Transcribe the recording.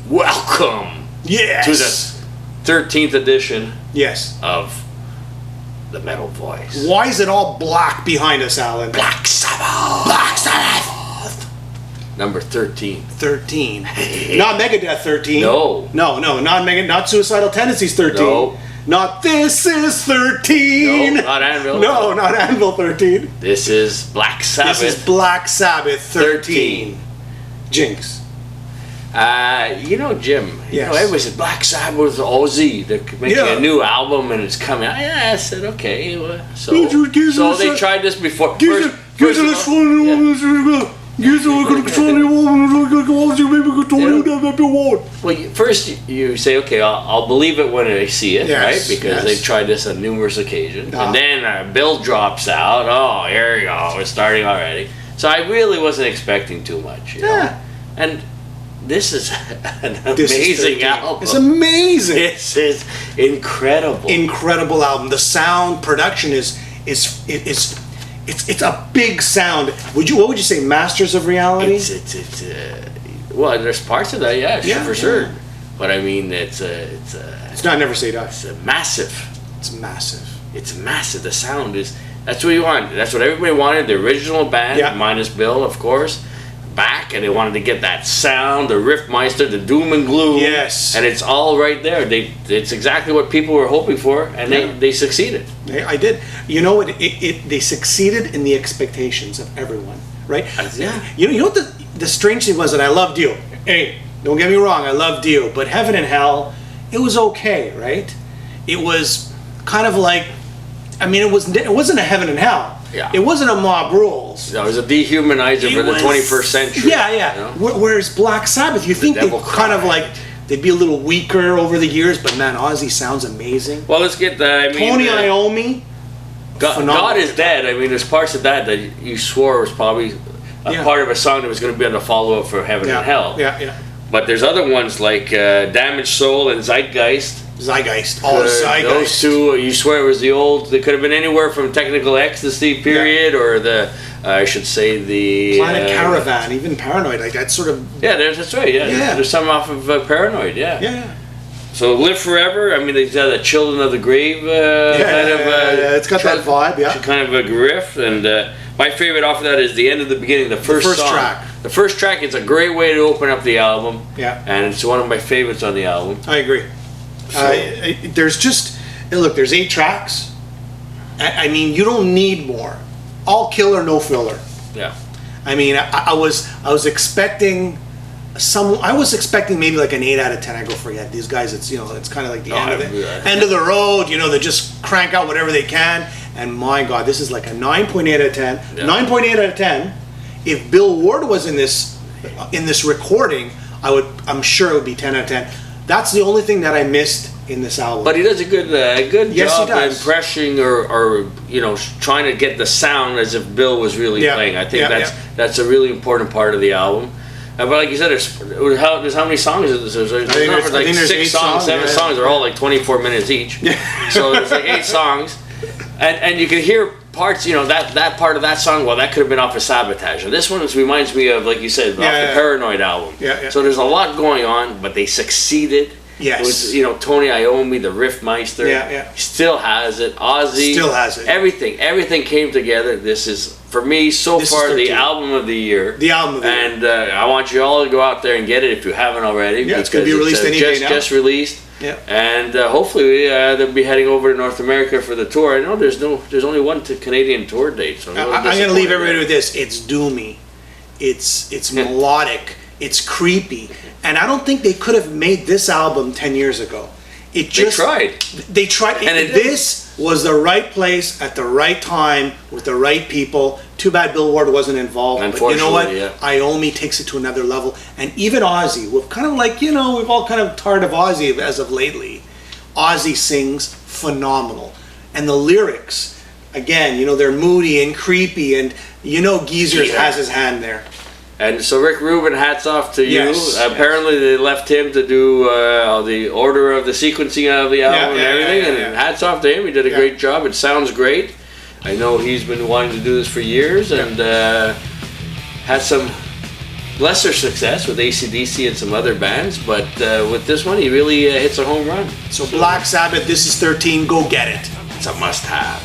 welcome Yes. to the 13th edition Yes. of The Metal Voice. Why is it all black behind us, Alan? Black Sabbath. Black Sabbath. Number 13. 13. Not Megadeth 13. No. No, not Suicidal Tendencies 13. No. Not This Is 13. No, not Anvil. No, not Anvil 13. This is Black Sabbath. This is Black Sabbath 13. Jinx. Jim, Yes. everybody said Black Sabbath was Ozzy. They're making a new album and it's coming out. Yeah, I said, okay. So they tried this before. Well, first you say, okay, I'll believe it when I see it, right? Because they've tried this on numerous occasions. And then a bill drops out. Oh, here you go. We're starting already. So I really wasn't expecting too much, you know? And this is an amazing album. It's amazing. This is incredible. Incredible album. The sound production is it's a big sound. What would you say? Masters of Reality. Well, there's parts of that, for sure. But I mean, it's not Never Say Die. It's massive. It's massive. It's massive. The sound is. That's what you want. That's what everybody wanted. The original band, minus Bill, of course, back, and they wanted to get that sound, the Riffmeister, the doom and gloom. Yes. And it's all right there. It's exactly what people were hoping for, and they succeeded. I did. You know what? They succeeded in the expectations of everyone, right? You know what the strange thing was, that I love Dio. Hey, don't get me wrong, I love Dio, but Heaven and Hell, it was okay, right? It was kind of like, I mean, it wasn't a Heaven and Hell. Yeah. It wasn't a Mob Rules. No, it was a dehumanizer for the 21st century. Yeah. You know? Whereas Black Sabbath, you think they kind of like, they'd be a little weaker over the years, but man, Ozzy sounds amazing. Well, let's get that. Tony Iommi. God is Dead. I mean, there's parts of that you swore was probably a part of a song that was going to be on the follow-up for Heaven and Hell. Yeah. But there's other ones like Damaged Soul and Zeitgeist. Zeitgeist. Those two, you swear it was the old. They could have been anywhere from Technical Ecstasy period or the, I should say the Planet Caravan, even Paranoid, like that sort of. Yeah, that's right. Yeah, there's some off of Paranoid. Yeah. So Live Forever. I mean, they've got a Children of the Grave it's got that vibe. Yeah, kind of a riff. And my favorite off of that is the end of the beginning, the first song. Track. The first track is a great way to open up the album. Yeah, and it's one of my favorites on the album. I agree. There's 8 tracks. I mean, you don't need more. All killer, no filler. Yeah. I mean, I was expecting maybe like an 8 out of 10. I go, forget these guys. It's it's kind of like the end of the road. They just crank out whatever they can. And my God, this is like a 9.8 out of 10. Yeah. 9.8 out of 10. If Bill Ward was in this recording, I'm sure it would be 10 out of 10. That's the only thing that I missed in this album. But he does a good job impressing or trying to get the sound as if Bill was really playing. I think that's a really important part of the album. But like you said, there's how many songs? There's like 6 songs, 7 songs. They're all like 24 minutes each. So there's like 8 songs, and you can hear parts. That part of that song. Well, that could have been off of Sabotage. And this one reminds me of, like you said, off the Paranoid album. Yeah. So there's a lot going on, but they succeeded. Yes. It was, Tony Iommi, the Riffmeister. Yeah. He still has it. Ozzy. Still has it. Everything came together. This is, for me, so far, the album of the year. The album of the year. And I want you all to go out there and get it if you haven't already. Yeah, it's going to be released any day now. Just released. Yeah. And hopefully they'll be heading over to North America for the tour. I know there's only one Canadian tour date. So I'm going to leave everybody with this. It's doomy. It's melodic. It's creepy. And I don't think they could have made this album 10 years ago. They tried. And this was the right place at the right time with the right people. Too bad Bill Ward wasn't involved. But you know what? Iommi takes it to another level. And even Ozzy, we're kind of like, we've all kind of tired of Ozzy as of lately. Ozzy sings phenomenal. And the lyrics, again, they're moody and creepy. And Geezers has his hand there. And so Rick Rubin, hats off to you. Apparently they left him to do the order of the sequencing of the album and everything. And hats off to him. He did a great job. It sounds great. I know he's been wanting to do this for years and had some lesser success with AC/DC and some other bands, but with this one, he really hits a home run. So Black Sabbath, This Is 13, go get it. It's a must-have.